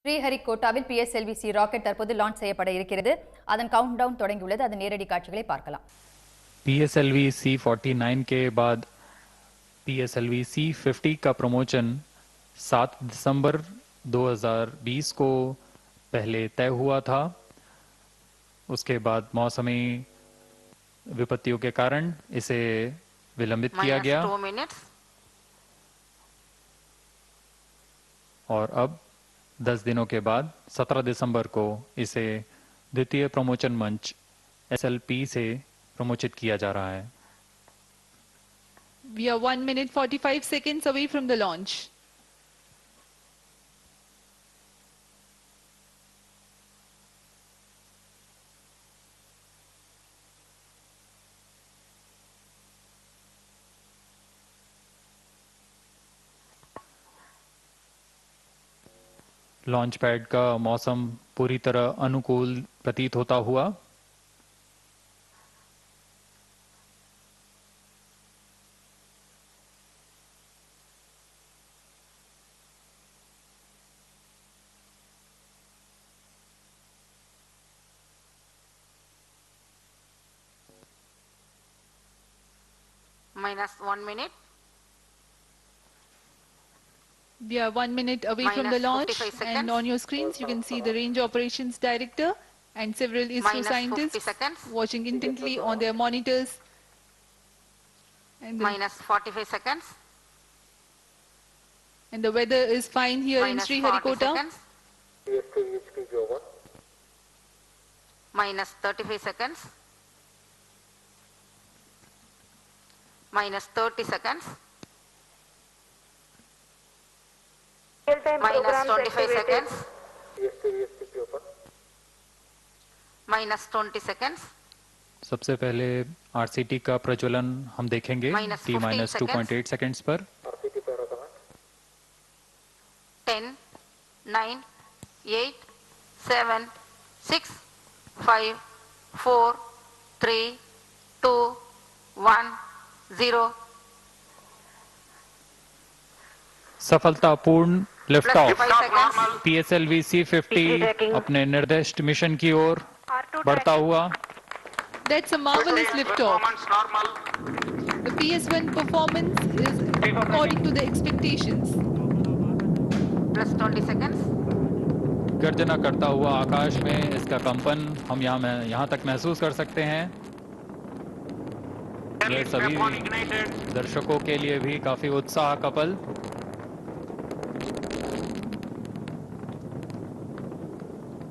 ஸ்ரீஹரிகோட்டாவில் PSLV-C rocket தற்போது launch செய்யப்பட இருக்கிறது. அதன் கவுண்டவுன் தொடங்கியுள்ளது. அதன் நேரடி காட்சிகளை பார்க்கலாம். PSLV-C49 के बाद PSLV-C50 का प्रमोशन 7 दिसंबर 2020 को पहले तय हुआ था. उसके बाद मौसमी विपत्तियों के कारण इसे विलंबित किया गया और अब 10 दिनों के बाद 17 दिसंबर को इसे द्वितीय प्रमोशन मंच SLP से प्रमोचित किया जा रहा है. We are 1 minute 45 seconds away from the launch. Launch pad का मौसम पूरी तरह अनुकूल प्रतीत होता हुआ. -1 minute. We are 1 minute away from the launch, and on your screens you can see the Range Operations Director and several ISRO scientists watching intently on their monitors. And -45 seconds. And the weather is fine here in Sriharikota. -35 seconds. -30 seconds. -25 seconds. -20 seconds. सबसे पहले RCT का प्रज्वलन हम देखेंगे T-2.8 seconds पर. 10, 9, 8, 7, 6, 5, 4, 3, 2, 1, 0. सफलतापूर्ण lift off. PSLV-C50 अपने निर्दिष्ट mission की ओर बढ़ता हुआ. That's a marvelous liftoff. The PS1 performance is according to the expectations. +20 seconds. गर्जना करता हुआ आकाश में इसका कंपन हम यहाँ तक महसूस कर सकते हैं. यह सभी दर्शकों के लिए भी काफी उत्साह का पल.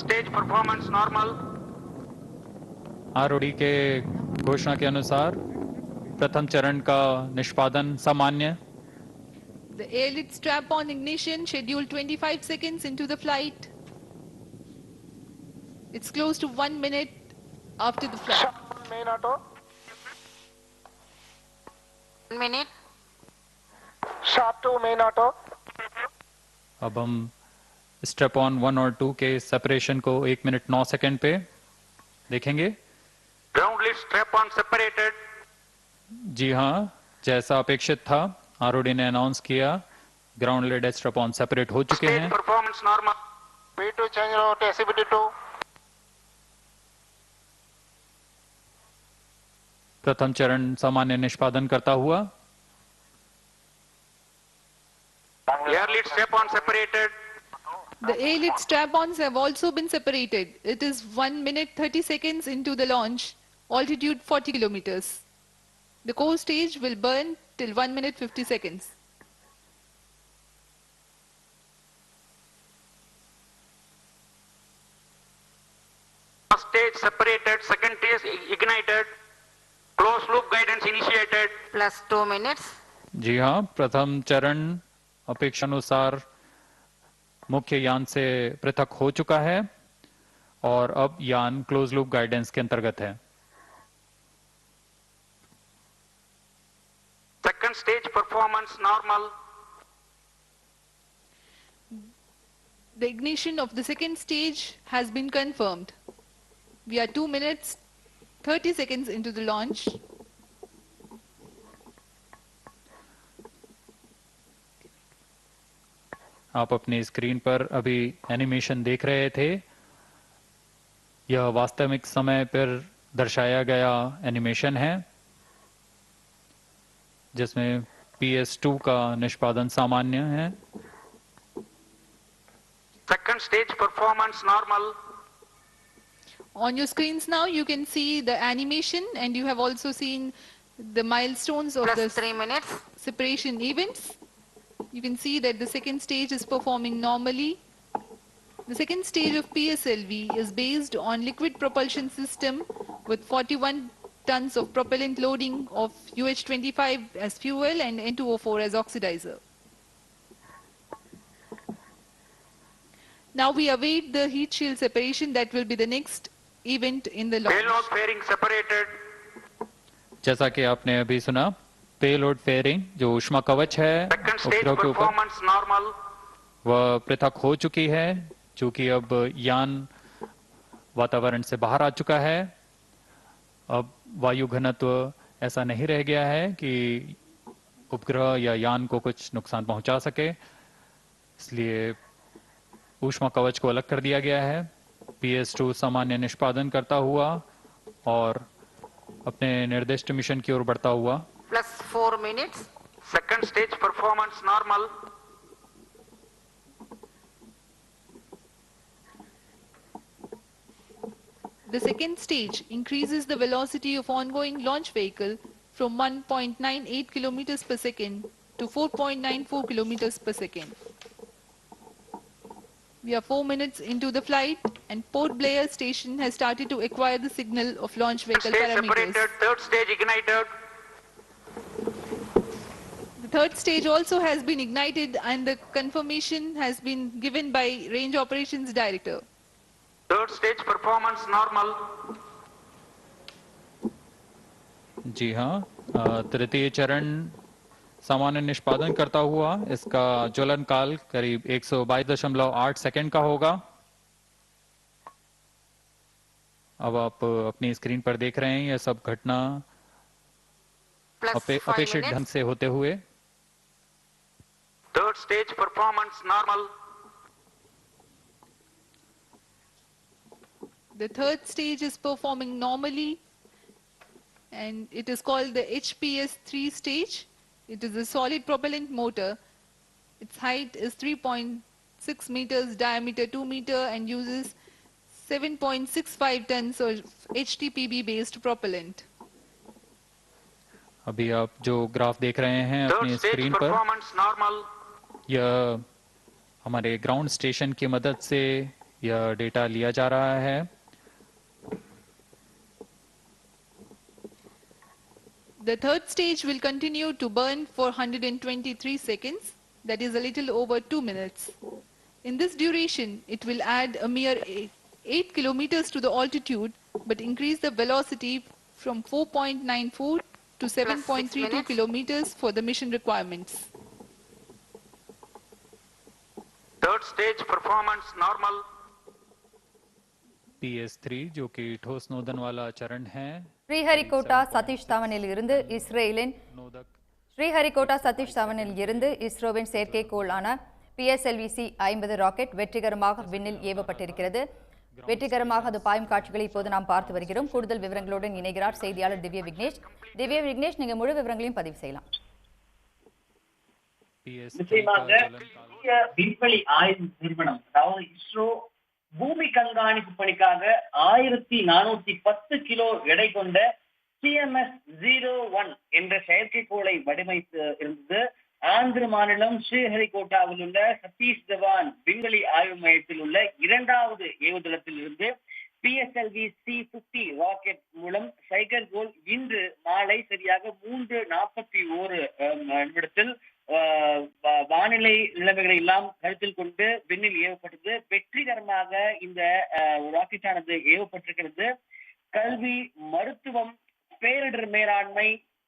Stage performance normal. ROD के घोषणा के अनुसार प्रथम चरण का निष्पादन सामान्य. The air-lit strap-on ignition scheduled 25 seconds into the flight. It's close to 1 minute after the flight. Main auto. 1 minute. Sharp 2 main auto. अब हम स्टेप ऑन 1 और 2 के सेपरेशन को 1 मिनट 9 सेकंड पे देखेंगे. Ground lit strap on separated. जी हाँ, जैसा अपेक्षित था ROD ने अनाउंस किया, ground lit strap on separate हो चुके हैं. Performance normal. V2 चेंज रोट SCBT2. प्रथम चरण सामान्य निष्पादन करता हुआ. Air lit strap on separated. The air-lit strap-ons have also been separated. It is 1 minute 30 seconds into the launch, altitude 40 kilometers. The core stage will burn till 1 minute 50 seconds. Stage separated, second stage ignited, closed loop guidance initiated. +2 minutes. जी हाँ, प्रथम चरण अपेक्षानुसार मुख्य यान से पृथक हो चुका है और अब यान क्लोज लूप गाइडेंस के अंतर्गत है. Second stage performance normal. The ignition of the second stage has been confirmed. We are 2 minutes 30 seconds into the launch. आप अपनी स्क्रीन पर अभी एनिमेशन देख रहे थे। यह वास्तविक समय पर दर्शाया गया एनिमेशन है जिसमें PS2 का निष्पादन सामान्य है। Second stage performance normal. On your screens now, you can see the animation, and you have also seen the milestones of Plus the 3 minutes. separation events. You can see that the second stage is performing normally. The second stage of PSLV is based on liquid propulsion system with 41 tons of propellant loading of UH-25 as fuel and N2O4 as oxidizer. Now we await the heat shield separation. That will be the next event in the launch. Payload fairing separated. जैसा कि आपने अभी सुना, payload fairing जो ऊष्मा कवच है Second stage उपग्रह के ऊपर, performance normal. वह पृथक हो चुकी है, चूंकि अब यान वातावरण से बाहर आ चुका है। अब वायु घनत्व ऐसा नहीं रह गया है कि उपग्रह या यान को कुछ नुकसान पहुंचा सके, इसलिए ऊष्मा कवच को अलग कर दिया गया है। PS2 सामान्य निष्पादन करता हुआ और अपने निर्दिष्ट मिशन की ओर बढ़ता हुआ। Plus 4 minutes. Second stage performance normal. The second stage increases the velocity of ongoing launch vehicle from 1.98 kilometers per second to 4.94 kilometers per second. We are 4 minutes into the flight, and Port Blair station has started to acquire the signal of launch vehicle Stage parameters. separated. Third stage ignited. The third stage also has been ignited, and the confirmation has been given by Range Operations Director. Third stage performance normal. जी हाँ, तृतीय चरण सामान्य निष्पादन करता हुआ इसका ज्वलन काल करीब 122.8 सेकंड का होगा। अब आप अपनी स्क्रीन पर देख रहे हैं यह सब घटना Plus 5 अपेक्षित ढंग minutes. से होते हुए। Third stage performance normal. The third stage is performing normally, and it is called the HPS-3 stage. It is a solid propellant motor. Its height is 3.6 meters, diameter 2 meter, and uses 7.65 tons of HTPB based propellant. अभी आप जो graph देख रहे हैं Third अपनी stage screen पर, performance normal. यह हमारे ग्राउंड स्टेशन की मदद से यह डेटा लिया जा रहा है। The third stage will continue to burn for 123 seconds, that is a little over 2 minutes. In this duration, it will add a mere 8 kilometers to the altitude, but increase the velocity from 4.94 to 7.32 minutes. kilometers for the mission requirements. Third stage performance normal. PS3 जो कि ठोस नोदन वाला चरण है। ஸ்ரீஹரிகோட்டா சதீஷ் தவனில் இருந்து இஸ்ரேலின் नोदक ஸ்ரீஹரிகோட்டா சதீஷ் தவனில் இருந்து இஸ்ரோவின் செயற்கைக்கோளான PSLV-C 50 ராக்கெட் வெற்றிகரமாக விண்ணில் ஏவப்பட்டிருக்கிறது. வெற்றிகரமாக அது பாயும் காட்சிகளை இப்போது நாம் பார்த்து வருகிறோம். கூடுதல் விவரங்களுடன் இணைகிறார் செய்தியாளர் திவ்ய விக்னேஷ். திவ்ய விக்னேஷ், நீங்க முழு விவரங்களையும் பதிவு செய்யலாம். நிச்சயமாக இந்திய விண்வெளி ஆய்வு நிறுவனம் அதாவது இஸ்ரோ பூமி கண்காணிப்பு பணிக்காக 1410 கிலோ எடை கொண்ட CMS-01 என்ற செயற்கைக்கோளை வடிவமைத்து இருந்தது. ஆந்திர மாநிலம் ஸ்ரீஹரிகோட்டாவில் உள்ள சதீஷ் தவான் விண்வெளி ஆய்வு மையத்தில் உள்ள இரண்டாவது ஏவுதளத்தில் இருந்து PSLV-C50 ராக்கெட் மூலம் செயற்கைக்கோள் இன்று மாலை சரியாக 3:41 நிமிடத்தில் வானிலை நிலைமைகளை எல்லாம் கருத்தில் கொண்டு விண்ணில் ஏவப்பட்டது. வெற்றிகரமாக இந்த ராக்கெட் ஆனது ஏவப்பட்டிருக்கிறது. கல்வி, மருத்துவம், பேரிடர் மேலாண்மை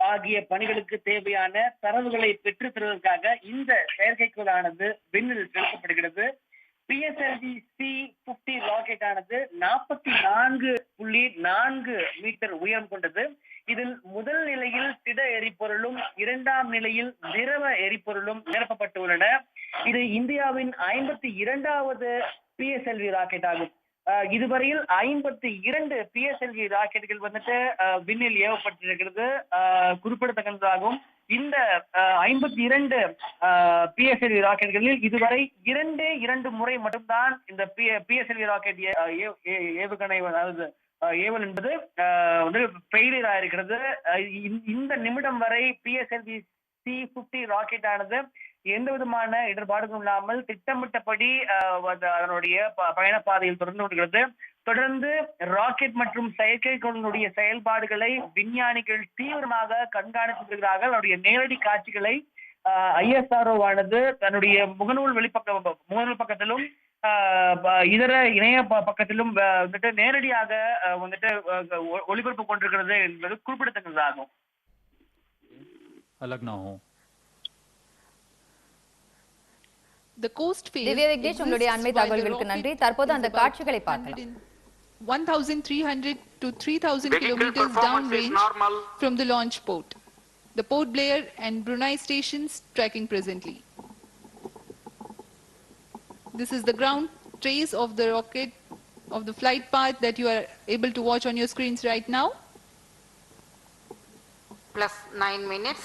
ஆகிய பணிகளுக்கு தேவையான தரவுகளை பெற்றுத் தருவதற்காக இந்த செயற்கைக்கோளானது விண்ணில் செலுத்தப்படுகிறது. PSLV C-50 ராக்கெட் ஆனது 44.4 மீட்டர் உயரம் கொண்டது. இதில் முதல் நிலையில் திட எரிபொருளும் இரண்டாம் நிலையில் திரவ எரிபொருளும் நிரப்பப்பட்டுள்ளன. இது இந்தியாவின் 52வது PSLV ராக்கெட் ஆகும். இதுவரையில் 52 PSLV ராக்கெட்டுகள் வந்துட்டு விண்ணில் ஏவப்பட்டிருக்கிறது குறிப்பிடத்தக்கதாகும். இந்த 52 PSLV ராக்கெட்டுகளில் இதுவரை 2 முறை மட்டும்தான் இந்த PSLV ராக்கெட் ஏவுகணை அதாவது ஏவல் என்பது ஃபெயிலியர் ஆயிருக்கிறது. இந்த நிமிடம் வரை PSLV C-50 ராக்கெட் ஆனது எந்த விதமான இடர்பாடுகளும் இல்லாமல் திட்டமிட்டபடி அதனுடைய பயண பாதையில் தொடர்ந்து கொண்டிருக்கிறது. தொடர்ந்து ராக்கெட் மற்றும் செயற்கைக்கோளினுடைய செயல்பாடுகளை விஞ்ஞானிகள் தீவிரமாக கண்காணித்து வருகிறார்கள். அவருடைய நேரடி காட்சிகளை ISRO ஆனது தன்னுடைய முகநூல் பக்கத்திலும் இதர இணைய பக்கத்திலும் வந்துட்டு நேரடியாக வந்துட்டு ஒளிபரப்பு கொண்டிருக்கிறது என்பது குறிப்பிடத்தக்கதாகும். अलग ना हो. The coast phase Divya Vignesh, உங்களுடைய அண்மை தகவல்களுக்கு நன்றி. தற்போது அந்த காட்சிகளை பார்க்கலாம். 1,300 to 3,000 kilometers downrange from the launch port. The Port Blair and Brunei stations tracking presently. This is the ground trace of the rocket, of the flight path that you are able to watch on your screens right now. Plus 9 minutes.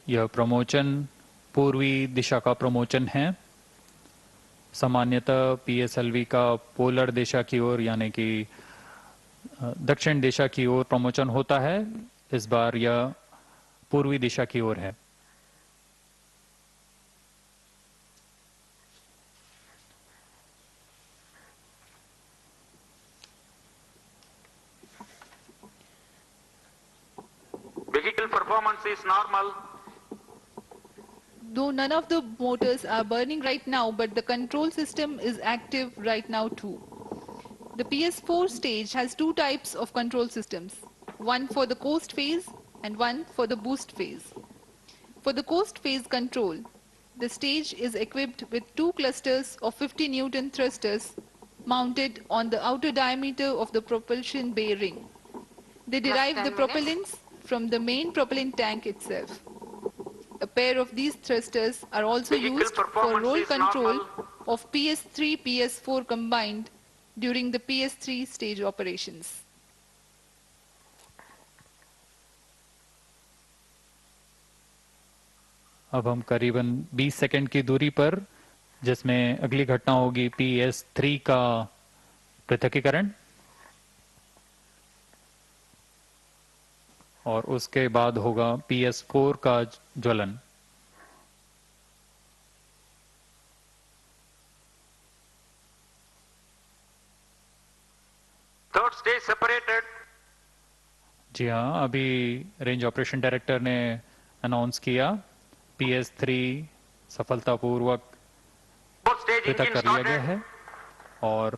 यह प्रमोचन पूर्वी दिशा का प्रमोचन है. सामान्यतः PSLV का polar दिशा की ओर यानी कि दक्षिण दिशा की ओर प्रमोचन होता है. इस बार यह पूर्वी दिशा की ओर है. Vehicle performance is normal. Though none of the motors are burning right now, but the control system is active right now too. The PS4 stage has two types of control systems, one for the coast phase and one for the boost phase. For the coast phase control, the stage is equipped with two clusters of 50 Newton thrusters mounted on the outer diameter of the propulsion bay ring. They derive the propellants from the main propellant tank itself. A pair of these thrusters are also used for roll control of PS3, PS4 combined during the PS3 stage operations. अब हम करीबन 20 second की दूरी पर, जिसमें अगली घटना होगी PS3 का पृथक्कीकरण और उसके बाद होगा PS4 का ज्वलन. Third stage separated. जी हाँ, अभी रेंज ऑपरेशन डायरेक्टर ने अनाउंस किया PS3 सफलतापूर्वक Fourth stage पृथक engine कर लिया गया started. है और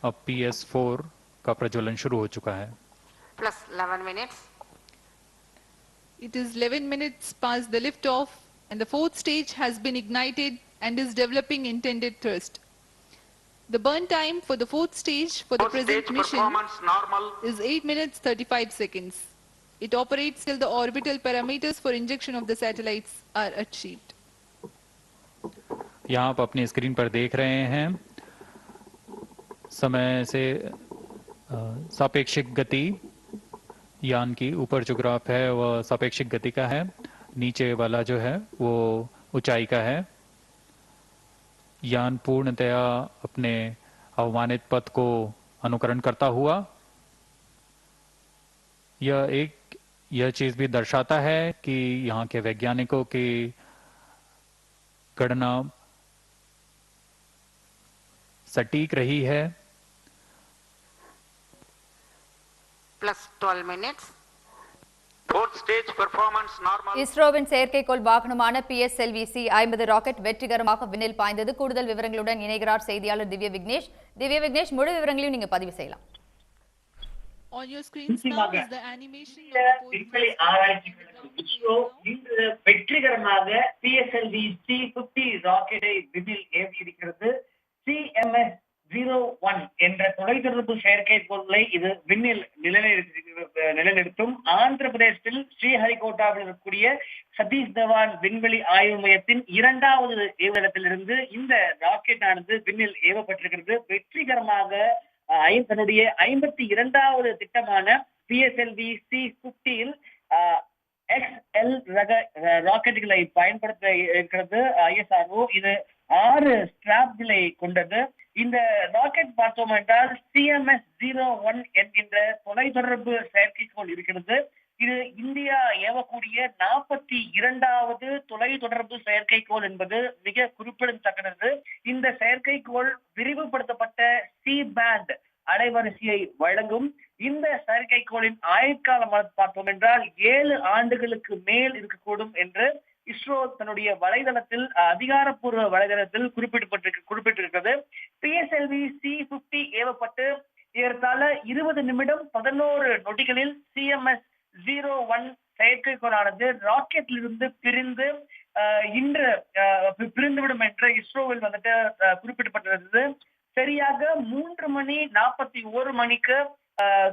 अब PS4 का प्रज्वलन शुरू हो चुका है. Plus 11 minutes. It is 11 minutes past the liftoff and the fourth stage has been ignited and is developing intended thrust. The burn time for the fourth stage for the Fourth present stage mission performance normal. is 8 minutes 35 seconds. It operates till the orbital parameters for injection of the satellites are achieved. यहाँ आप अपनी screen पर देख रहे हैं समय से सापेक्षिक गति यान की. ऊपर जो ग्राफ है वह सापेक्षिक गति का है, नीचे वाला जो है वो ऊंचाई का है. यान पूर्णतया अपने अवमानित पथ को अनुकरण करता हुआ यह चीज भी दर्शाता है कि यहाँ के वैज्ञानिकों की गणना सटीक रही है. Plus 12 minutes. Fourth stage performance normal. இஸ்ரோவின் செயற்கைக்கோள் வாகனமான PSLV C-50 ராக்கெட் வெற்றிகரமாக விண்ணில் பாய்ந்தது. கூடுதல் விவரங்களுடன் இணைகிறார் செய்தியாளர் திவ்யா விக்னேஷ். திவ்யா விக்னேஷ், முழு விவரங்களையும் நீங்க பதிவு செய்யலாம். On your screens now நிச்சயமாக is the animation of இந்த the post விண்வெளி thrust ஆராய்ச்சி and the Kazhagam ground ISRO station now. இன்று வெற்றிகரமாக PSLV C-50 ராக்கெட்டை விண்ணில் ஏவியிருக்கிறது. CMS 01 என்ற தொலைத்தொடர்பு செயற்கைக்கோளை இது விண்ணில் நிலைநிறுத்தும். ஆந்திர பிரதேசத்தில் ஸ்ரீஹரிகோட்டாவில் இருக்கக்கூடிய சதீஷ் தவான் விண்வெளி ஆய்வு மையத்தின் 2வது ஏவுதளத்திலிருந்து இந்த ராக்கெட் ஆனது விண்ணில் ஏவப்பட்டிருக்கிறது. வெற்றிகரமாக தன்னுடைய 52வது திட்டமான PSLV C-50 XL ரக ராக்கெட்டுகளை பயன்படுத்த இருக்கிறது ISRO. இது 6 ஸ்ட்ராப்களை கொண்டது. இந்த ராக்கெட் பார்த்தோம் என்றால் CMS 01 என்கின்ற தொலைத்தொடர்பு செயற்கைக்கோள் இருக்கிறது. இது இந்தியா ஏவக்கூடிய 42வது தொலைத்தொடர்பு செயற்கைக்கோள் என்பது மிக குறிப்பிடத்தக்கது. இந்த செயற்கைக்கோள் விரிவுபடுத்தப்பட்ட C-பேண்ட் அலைவரிசையை வழங்கும். இந்த செயற்கைக்கோளின் ஆயுட்காலம் பார்த்தோம் என்றால் 7 ஆண்டுகளுக்கு மேல் இருக்கக்கூடும் என்று இஸ்ரோ தன்னுடைய வலைதளத்தில் அதிகாரப்பூர்வ வலைதளத்தில் குறிப்பிட்டிருக்கிறது. PSLV C-50 ஏவப்பட்டு ஏறத்தாழ 20 நிமிடம் 11 நொடிகளில் CMS 01 செயற்கைக்கோளானது ராக்கெட்டிலிருந்து பிரிந்து இன்று பிரிந்துவிடும் என்று இஸ்ரோவில் வந்துட்டு குறிப்பிடப்பட்டிருந்தது. சரியாக 3:41 மணிக்கு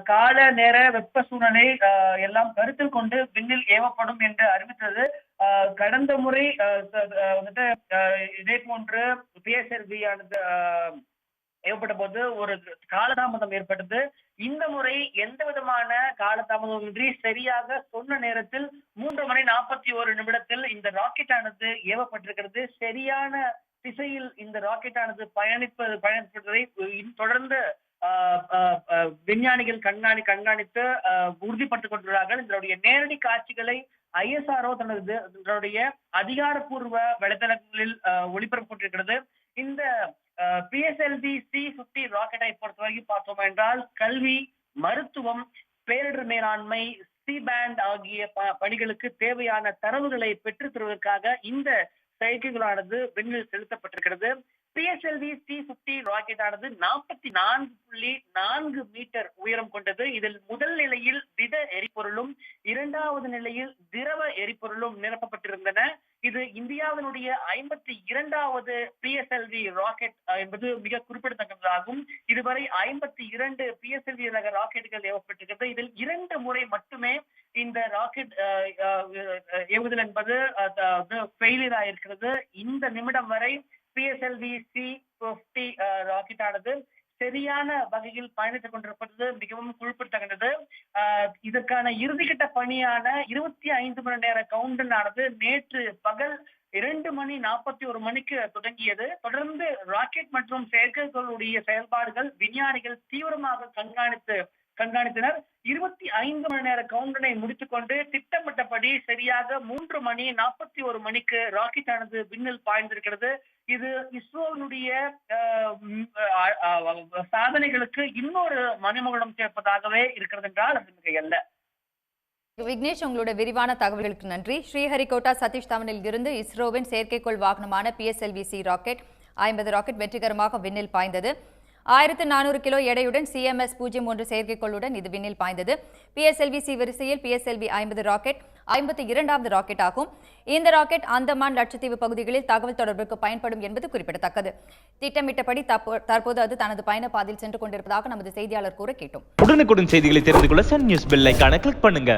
கால நேர வெப்ப சூழ்நிலை எல்லாம் கருத்தில் கொண்டு விண்ணில் ஏவப்படும் என்று அறிவித்தது. கடந்த முறை வந்துட்டு இதே போன்று PSLV ஆனது ஏவப்பட்ட போது ஒரு காலதாமதம் ஏற்பட்டது. இந்த முறை எந்த விதமான காலதாமதமின்றி சரியாக சொன்ன நேரத்தில் 3:41 இந்த ராக்கெட் ஆனது ஏவப்பட்டிருக்கிறது. சரியான திசையில் இந்த ராக்கெட் ஆனது பயணிப்பதை தொடர்ந்து விஞ்ஞானிகள் கண்காணித்து உறுதிப்பட்டுக் கொண்டுள்ளார்கள். இதனுடைய நேரடி காட்சிகளை ISRO தன்னுடைய அதிகாரப்பூர்வ வலைதளங்களில் ஒளிபரப்பு கொண்டிருக்கிறது. இந்த PSLV C-50 ராக்கெட்டை பொறுத்தவரைக்கும் பார்த்தோம் என்றால் கல்வி, மருத்துவம், பேரிடர் மேலாண்மை, C-பேண்ட் ஆகிய பணிகளுக்கு தேவையான தரவுகளை பெற்றுத் தருவதற்காக இந்த செயற்கைக்கோளானது விண்ணில் செலுத்தப்பட்டிருக்கிறது. PSLV C-50 ராக்கெட் ஆனது 44.4 மீட்டர் உயரம் கொண்டது. இதில் முதல் நிலையில் திட எரிபொருளும் 2வது நிலையில் திரவ எரிபொருளும் நிரப்பப்பட்டிருந்தன. இது இந்தியாவினுடைய 52வது PSLV ராக்கெட் என்பது மிக குறிப்பிடத்தக்கதாகும். இதுவரை 52 PSLV ரக ராக்கெட்டுகள் ஏவப்பட்டிருக்கிறது. இதில் 2 முறை மட்டுமே இந்த ராக்கெட் ஏவுதல் என்பது ஃபெயிலியர் ஆயிருக்கிறது. இந்த நிமிடம் வரை PSLV C-50 ராக்கெட் ஆனது சரியான வகையில் பயணித்துக் கொண்டிருப்பது மிகவும் குறிப்பிடத்தக்கது. இதற்கான இறுதிக்கட்ட பணியான 25 மணி நேர கவுண்டவுன் ஆனது நேற்று பகல் 2:41 மணிக்கு தொடங்கியது. தொடர்ந்து ராக்கெட் மற்றும் செயற்கைக்கோளுடைய செயல்பாடுகள் விஞ்ஞானிகள் தீவிரமாக கண்காணித்தனர். 25 மணி நேர கவுண்டனை முடித்துக் கொண்டு திட்டமிட்டபடி சரியாக 3:41 மணிக்கு ராக்கெட் ஆனது விண்ணில் பாய்ந்திருக்கிறது. இது இஸ்ரோனுடைய சாதனைகளுக்கு இன்னொரு மணிமகுடம் சேர்ப்பதாகவே இருக்கிறது என்றால் அது மிகையல்ல. விக்னேஷ், உங்களோட விரிவான தகவல்களுக்கு நன்றி. ஸ்ரீஹரிகோட்டா சதீஷ் தவனில் இருந்து இஸ்ரோவின் செயற்கைக்கோள் வாகனமான PSLV C ராக்கெட் 50 ராக்கெட் வெற்றிகரமாக விண்ணில் பாய்ந்தது. 1400 கிலோ எடையுடன் CMS 01 செயற்கைக்கோளுடன் இது விண்ணில் பாய்ந்தது. PSLV C வரிசையில் PSLV 50 ராக்கெட் 52வது ராக்கெட் ஆகும். இந்த ராக்கெட் அந்தமான் லட்சத்தீவு பகுதிகளில் தகவல் தொடர்புக்கு பயன்படும் என்பது குறிப்பிடத்தக்கது. திட்டமிட்டபடி தற்போது அது தனது பயண பாதையில் சென்று கொண்டிருப்பதாக நமது செய்தியாளர் கூற கேட்டோம். உடனுக்குடன் செய்திகளை தெரிந்து கொள்ள சன் நியூஸ் பெல் ஐகானை கிளிக் பண்ணுங்க.